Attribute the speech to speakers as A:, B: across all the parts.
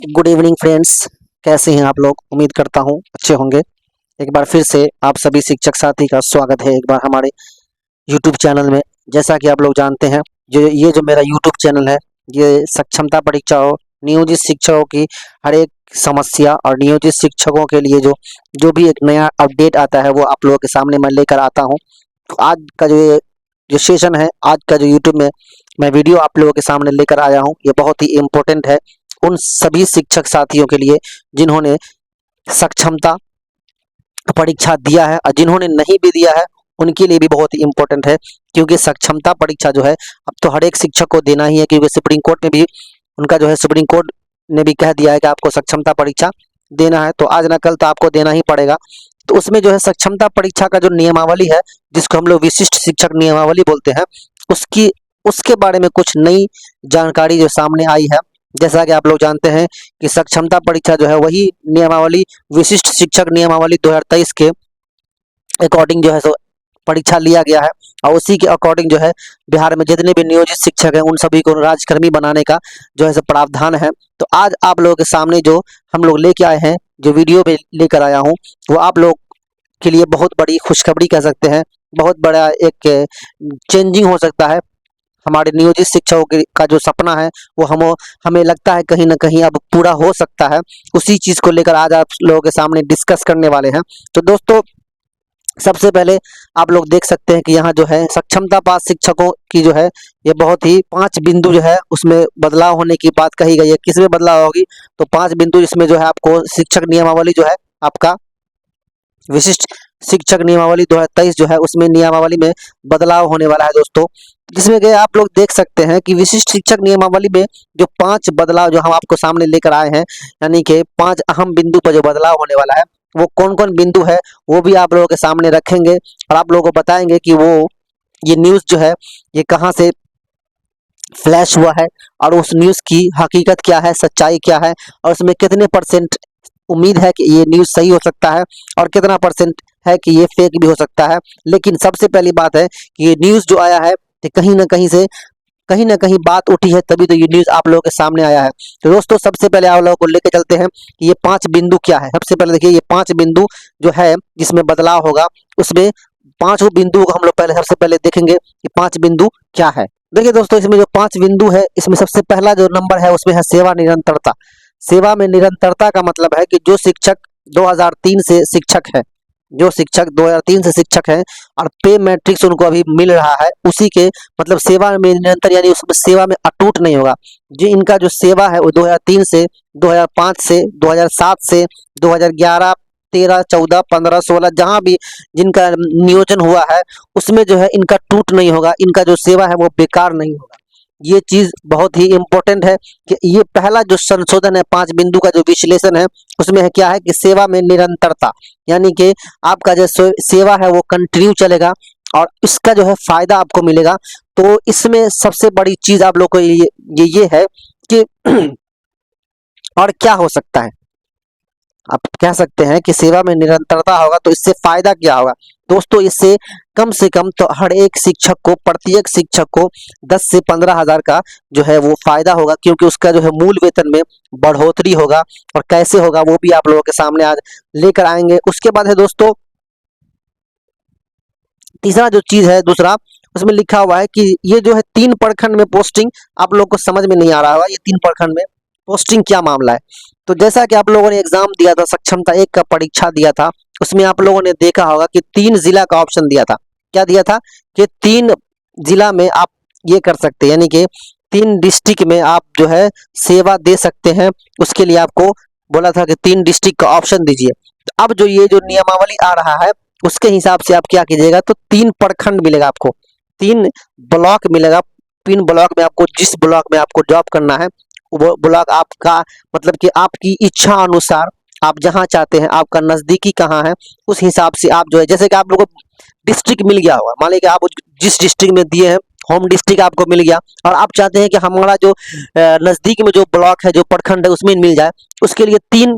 A: Good evening friends. कैसे हैं आप लोग? उम्मीद करता हूं अच्छे होंगे। एक बार फिर से आप सभी शिक्षक साथी का स्वागत है एक बार हमारे यूट्यूब चैनल में। जैसा कि आप लोग जानते हैं, जो मेरा यूट्यूब चैनल है, ये सक्षमता परीक्षाओं, नियोजित शिक्षकों की हर एक समस्या और नियोजित शिक्षकों के लिए जो जो भी एक नया अपडेट आता है वो आप लोगों के सामने मैं लेकर आता हूँ। तो आज का जो सेशन है, आज का जो यूट्यूब में मैं वीडियो आप लोगों के सामने लेकर आया हूँ, ये बहुत ही इम्पोर्टेंट है उन सभी शिक्षक साथियों के लिए जिन्होंने सक्षमता परीक्षा दिया है और जिन्होंने नहीं भी दिया है उनके लिए भी बहुत ही इम्पोर्टेंट है। क्योंकि सक्षमता परीक्षा जो है अब तो हर एक शिक्षक को देना ही है, क्योंकि सुप्रीम कोर्ट में भी उनका जो है सुप्रीम कोर्ट ने भी कह दिया है कि आपको सक्षमता परीक्षा देना है, तो आज ना कल तो आपको देना ही पड़ेगा। तो उसमें जो है सक्षमता परीक्षा का जो नियमावली है, जिसको हम लोग विशिष्ट शिक्षक नियमावली बोलते हैं, उसकी उसके बारे में कुछ नई जानकारी जो सामने आई है। जैसा कि आप लोग जानते हैं कि सक्षमता परीक्षा जो है वही नियमावली विशिष्ट शिक्षक नियमावली 2023 के अकॉर्डिंग जो है सो परीक्षा लिया गया है, और उसी के अकॉर्डिंग जो है बिहार में जितने भी नियोजित शिक्षक हैं उन सभी को राजकर्मी बनाने का जो है सो प्रावधान है। तो आज आप लोगों के सामने जो हम लोग लेके आए हैं, जो वीडियो में लेकर आया हूँ, वो आप लोग के लिए बहुत बड़ी खुशखबरी कह सकते हैं, बहुत बड़ा एक चेंजिंग हो सकता है। हमारे नियोजित शिक्षकों का जो सपना है वो हमें लगता है कहीं ना कहीं अब पूरा हो सकता है। उसी चीज को लेकर आज आप लोगों के सामने डिस्कस करने वाले हैं। तो दोस्तों, सबसे पहले आप लोग देख सकते हैं कि यहाँ जो है सक्षमता पास शिक्षकों की जो है ये बहुत ही 5 बिंदु जो है उसमें बदलाव होने की बात कही गई है। किसमें बदलाव होगी? तो 5 बिंदु, जिसमें जो है आपको शिक्षक नियमावली जो है आपका विशिष्ट शिक्षक नियमावली 2023 जो है उसमें नियमावली में बदलाव होने वाला है दोस्तों। जिसमें कि आप लोग देख सकते हैं कि विशिष्ट शिक्षक नियमावली में जो 5 बदलाव जो हम आपको सामने लेकर आए हैं, यानी कि 5 अहम बिंदु पर जो बदलाव होने वाला है, वो कौन कौन बिंदु है वो भी आप लोगों के सामने रखेंगे और आप लोगों को बताएंगे कि ये न्यूज़ जो है ये कहाँ से फ्लैश हुआ है और उस न्यूज़ की हकीकत क्या है, सच्चाई क्या है, और उसमें कितने परसेंट उम्मीद है कि ये न्यूज़ सही हो सकता है और कितना परसेंट है कि ये फेक भी हो सकता है। लेकिन सबसे पहली बात है कि ये न्यूज़ जो आया है कि कहीं ना कहीं बात उठी है, तभी तो ये न्यूज़ आप लोगों के सामने आया है। तो दोस्तों, सबसे पहले आप लोगों को लेकर चलते हैं कि ये 5 बिंदु क्या है। सबसे पहले देखिए, ये 5 बिंदु जो है जिसमें बदलाव होगा, उसमें 5 बिंदु को हम लोग पहले सबसे पहले देखेंगे कि 5 बिंदु क्या है। देखिए दोस्तों, इसमें जो 5 बिंदु है, इसमें सबसे पहला जो नंबर है उसमें है सेवा निरंतरता। सेवा में निरंतरता का मतलब है कि जो शिक्षक 2003 से शिक्षक है, जो शिक्षक 2003 से शिक्षक हैं और पे मैट्रिक्स उनको अभी मिल रहा है, उसी के मतलब सेवा में निरंतर, यानी उसमें सेवा में अटूट नहीं होगा। जो इनका जो सेवा है वो 2003 से 2005 से 2007 से 2011 13 14 15 16 जहां भी जिनका नियोजन हुआ है उसमें जो है इनका टूट नहीं होगा, इनका जो सेवा है वो बेकार नहीं होगा। ये चीज बहुत ही इम्पोर्टेंट है कि ये पहला जो संशोधन है 5 बिंदु का जो विश्लेषण है उसमें है क्या है कि सेवा में निरंतरता, यानी कि आपका जो सेवा है वो कंटिन्यू चलेगा और इसका जो है फायदा आपको मिलेगा। तो इसमें सबसे बड़ी चीज आप लोग को ये है कि और क्या हो सकता है, आप कह सकते हैं कि सेवा में निरंतरता होगा तो इससे फायदा क्या होगा। दोस्तों, इससे कम से कम तो हर एक शिक्षक को, प्रत्येक शिक्षक को 10 से 15 हजार का जो है वो फायदा होगा, क्योंकि उसका जो है मूल वेतन में बढ़ोतरी होगा। और कैसे होगा वो भी आप लोगों के सामने आज लेकर आएंगे। उसके बाद है दोस्तों, तीसरा जो चीज है, दूसरा उसमें लिखा हुआ है कि ये जो है 3 प्रखंड में पोस्टिंग, आप लोग को समझ में नहीं आ रहा होगा ये 3 प्रखंड में पोस्टिंग क्या मामला है। तो जैसा कि आप लोगों ने एग्जाम दिया था, सक्षमता 1 का परीक्षा दिया था, उसमें आप लोगों ने देखा होगा कि 3 जिला का ऑप्शन दिया था। क्या दिया था कि 3 जिला में आप ये कर सकते हैं, यानी कि 3 डिस्ट्रिक्ट में आप जो है सेवा दे सकते हैं। उसके लिए आपको बोला था कि 3 डिस्ट्रिक्ट का ऑप्शन दीजिए। तो अब जो ये जो नियमावली आ रहा है उसके हिसाब से आप क्या कीजिएगा, तो 3 प्रखंड मिलेगा आपको, 3 ब्लॉक मिलेगा। 3 ब्लॉक में आपको, जिस ब्लॉक में आपको जॉब करना है वो ब्लॉक आपका, मतलब कि आपकी इच्छा अनुसार आप जहां चाहते हैं, आपका नजदीकी कहाँ है उस हिसाब से आप जो है, जैसे कि आप लोगों को डिस्ट्रिक्ट मिल गया होगा, मान लीजिए आप जिस डिस्ट्रिक्ट में दिए हैं होम डिस्ट्रिक्ट आपको मिल गया और आप चाहते हैं कि हमारा जो नजदीक में जो ब्लॉक है, जो प्रखंड है उसमें मिल जाए, उसके लिए 3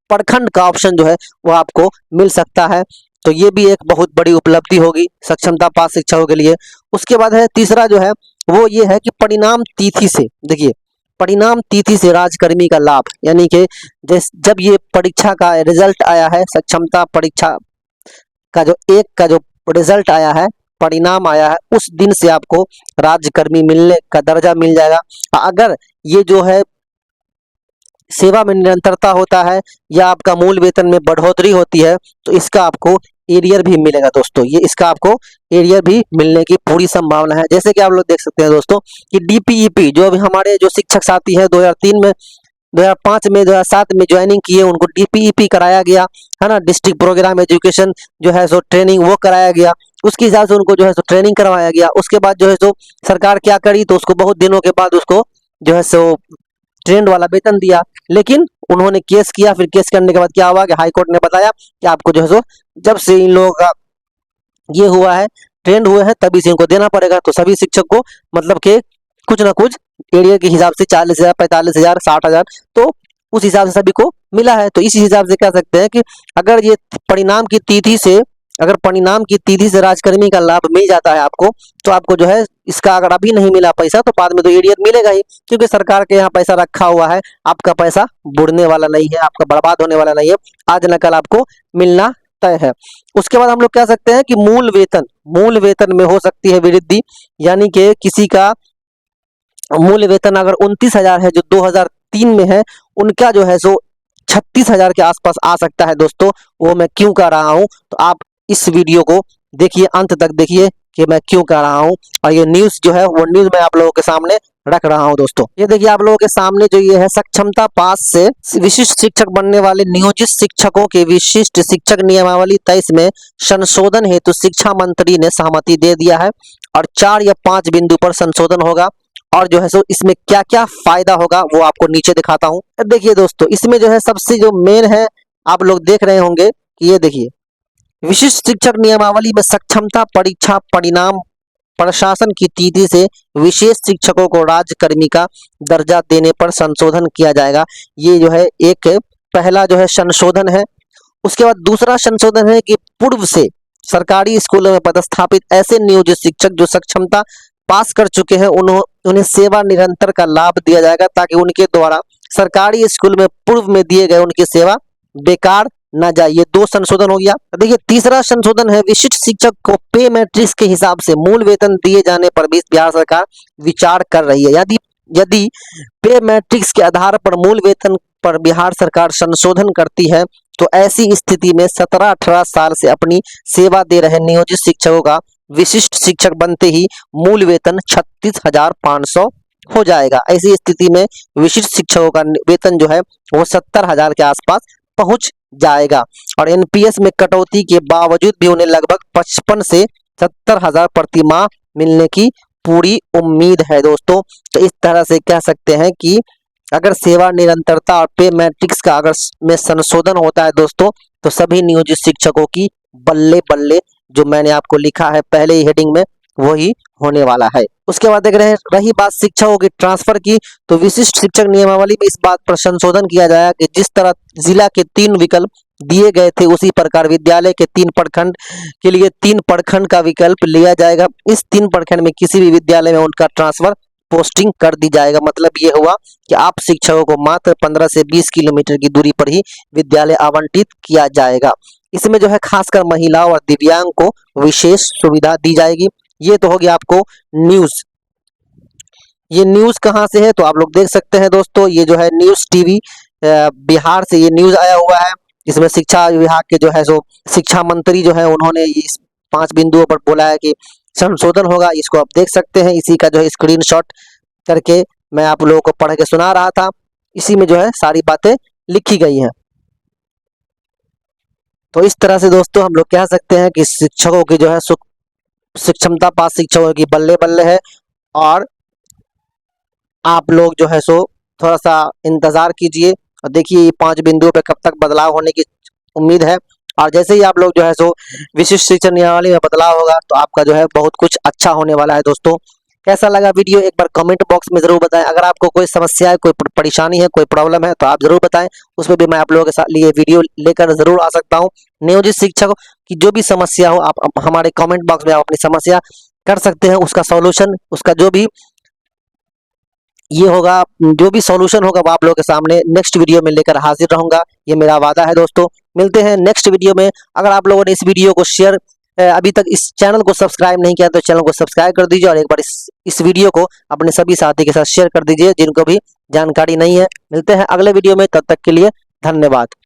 A: प्रखंड का ऑप्शन जो है वो आपको मिल सकता है। तो ये भी एक बहुत बड़ी उपलब्धि होगी सक्षमता पास शिक्षकों के लिए। उसके बाद है तीसरा जो है वो ये है कि परिणाम तिथि से, देखिए परिणाम तिथि से राज्यकर्मी का लाभ, यानी कि जब ये परीक्षा का रिजल्ट आया है, सक्षमता परीक्षा का जो रिजल्ट आया है, परिणाम आया है, उस दिन से आपको राज्यकर्मी मिलने का दर्जा मिल जाएगा। अगर ये जो है सेवा में निरंतरता होता है या आपका मूल वेतन में बढ़ोतरी होती है तो इसका आपको एरियर भी मिलेगा दोस्तों। ये इसका आपको एरियर भी मिलने की पूरी संभावना है। जैसे कि आप लोग देख सकते हैं दोस्तों कि डीपीईपी जो अभी हमारे जो शिक्षक साथी हैं 2003 में 2005 में 2007 में ज्वाइनिंग किए, उनको डीपीईपी कराया गया है ना, डिस्ट्रिक्ट प्रोग्राम एजुकेशन जो है सो ट्रेनिंग वो कराया गया, उसके हिसाब से उनको जो है सो ट्रेनिंग करवाया गया। उसके बाद जो है सो सरकार क्या करी, तो उसको बहुत दिनों के बाद उसको जो है सो ट्रेंड वाला वेतन दिया, लेकिन उन्होंने केस किया। फिर केस करने के बाद क्या हुआ कि हाई कोर्ट ने बताया कि आपको जो है सो जब से इन लोगों का ये हुआ है, ट्रेंड हुए हैं, तभी से इनको देना पड़ेगा। तो सभी शिक्षक को मतलब कि कुछ ना कुछ एरिया के हिसाब से 40,000, 45,000, 60,000, तो उस हिसाब से सभी को मिला है। तो इसी हिसाब से कह सकते हैं कि अगर ये परिणाम की तिथि से अगर परिणाम की तिथि से राज्यकर्मी का लाभ मिल जाता है आपको, तो आपको जो है इसका अगर अभी नहीं मिला पैसा तो बाद में तो एरियर मिलेगा ही, क्योंकि सरकार के यहाँ पैसा रखा हुआ है, आपका पैसा बुड़ने वाला नहीं है, आपका बर्बाद होने वाला नहीं है, आज न कल आपको मिलना तय है। उसके बाद हम लोग कह सकते हैं कि मूल वेतन में हो सकती है वृद्धि, यानी कि किसी का मूल वेतन अगर 29,000 है जो 2003 में है, उनका जो है सो 36,000 के आसपास आ सकता है दोस्तों। वो मैं क्यों कह रहा हूँ, तो आप इस वीडियो को देखिए, अंत तक देखिए कि मैं क्यों कह रहा हूँ। और ये न्यूज़ जो है वो न्यूज़ मैं आप लोगों के सामने रख रहा हूँ दोस्तों। ये देखिए आप लोगों के सामने जो ये है, सक्षमता पास से विशिष्ट शिक्षक बनने वाले नियोजित शिक्षकों के विशिष्ट शिक्षक नियमावली 23 में संशोधन हेतु शिक्षा मंत्री ने सहमति दे दिया है, और 4 या 5 बिंदु पर संशोधन होगा। और जो है सो इसमें क्या क्या फायदा होगा वो आपको नीचे दिखाता हूँ। देखिए दोस्तों, इसमें जो है सबसे जो मेन है, आप लोग देख रहे होंगे कि ये देखिए, विशिष्ट शिक्षक नियमावली में सक्षमता परीक्षा परिणाम प्रशासन की तिथि से विशेष शिक्षकों को राज्यकर्मी का दर्जा देने पर संशोधन किया जाएगा। ये जो है एक पहला जो है संशोधन है। उसके बाद दूसरा संशोधन है कि पूर्व से सरकारी स्कूलों में पदस्थापित ऐसे नियोजित शिक्षक जो सक्षमता पास कर चुके हैं उन्हें सेवा निरंतर का लाभ दिया जाएगा, ताकि उनके द्वारा सरकारी स्कूल में पूर्व में दिए गए उनकी सेवा बेकार ना जाए। ये 2 संशोधन हो गया। देखिए तीसरा संशोधन है, विशिष्ट शिक्षक को पे मैट्रिक्स के हिसाब से मूल वेतन दिए जाने पर भी बिहार सरकार विचार कर रही है। यदि पे मैट्रिक्स के आधार पर मूल वेतन पर बिहार सरकार संशोधन करती है, तो ऐसी स्थिति में 17-18 साल से अपनी सेवा दे रहे नियोजित शिक्षकों का विशिष्ट शिक्षक बनते ही मूल वेतन 36,500 हो जाएगा। ऐसी स्थिति में विशिष्ट शिक्षकों का वेतन जो है वो 70,000 के आसपास पहुंच जाएगा। और एनपीएस में कटौती के बावजूद भी उन्हें लगभग 55 से 70,000 प्रति माह मिलने की पूरी उम्मीद है दोस्तों। तो इस तरह से कह सकते हैं कि अगर सेवा निरंतरता और पे मैट्रिक्स का अगर में संशोधन होता है दोस्तों, तो सभी नियोजित शिक्षकों की बल्ले बल्ले, जो मैंने आपको लिखा है पहले ही हेडिंग में, वही होने वाला है। उसके बाद देख रहे हैं, रही बात शिक्षकों की ट्रांसफर की, तो विशिष्ट शिक्षक नियमावली में इस बात पर संशोधन किया जाएगा कि जिस तरह जिला के 3 विकल्प दिए गए थे, उसी प्रकार विद्यालय के 3 प्रखंड के लिए 3 प्रखंड का विकल्प लिया जाएगा। इस 3 प्रखंड में किसी भी विद्यालय में उनका ट्रांसफर पोस्टिंग कर दी जाएगा। मतलब ये हुआ कि आप शिक्षकों को मात्र 15 से 20 किलोमीटर की दूरी पर ही विद्यालय आवंटित किया जाएगा। इसमें जो है खासकर महिलाओं और दिव्यांग को विशेष सुविधा दी जाएगी। ये तो हो गया आपको न्यूज़। ये न्यूज़ कहाँ से है, तो आप लोग देख सकते हैं दोस्तों, ये जो है न्यूज़ टीवी बिहार से ये न्यूज़ आया हुआ है। इसमें शिक्षा विभाग के जो है सो शिक्षा मंत्री जो है उन्होंने इस 5 बिंदुओं पर बोला है कि संशोधन होगा। इसको आप देख सकते हैं, इसी का जो है स्क्रीनशॉट करके मैं आप लोगों को पढ़ के सुना रहा था। इसी में जो है सारी बातें लिखी गई हैं। तो इस तरह से दोस्तों हम लोग कह सकते हैं कि शिक्षकों की जो है सक्षमता पास शिक्षकों की बल्ले बल्ले है। और आप लोग जो है सो थोड़ा सा इंतजार कीजिए और देखिए ये 5 बिंदुओं पे कब तक बदलाव होने की उम्मीद है। और जैसे ही आप लोग जो है सो विशिष्ट शिक्षा नियमावली में बदलाव होगा, तो आपका जो है बहुत कुछ अच्छा होने वाला है दोस्तों। कैसा लगा वीडियो एक बार कमेंट बॉक्स में जरूर बताएं। अगर आपको कोई समस्या है, कोई परेशानी है, कोई प्रॉब्लम है, तो आप जरूर बताएं। उसमें भी मैं आप लोगों के साथ लिए वीडियो लेकर जरूर आ सकता हूँ। नियोजित शिक्षक की जो भी समस्या हो, आप हमारे कमेंट बॉक्स में आप अपनी समस्या कर सकते हैं। उसका सॉल्यूशन, उसका जो भी ये होगा, जो भी सॉल्यूशन होगा वो आप लोगों के सामने नेक्स्ट वीडियो में लेकर हाजिर रहूंगा, ये मेरा वादा है दोस्तों। मिलते हैं नेक्स्ट वीडियो में। अगर आप लोगों ने इस वीडियो को शेयर, अभी तक इस चैनल को सब्सक्राइब नहीं किया तो चैनल को सब्सक्राइब कर दीजिए, और एक बार इस वीडियो को अपने सभी साथी के साथ शेयर कर दीजिए जिनको भी जानकारी नहीं है। मिलते हैं अगले वीडियो में, तब तक के लिए धन्यवाद।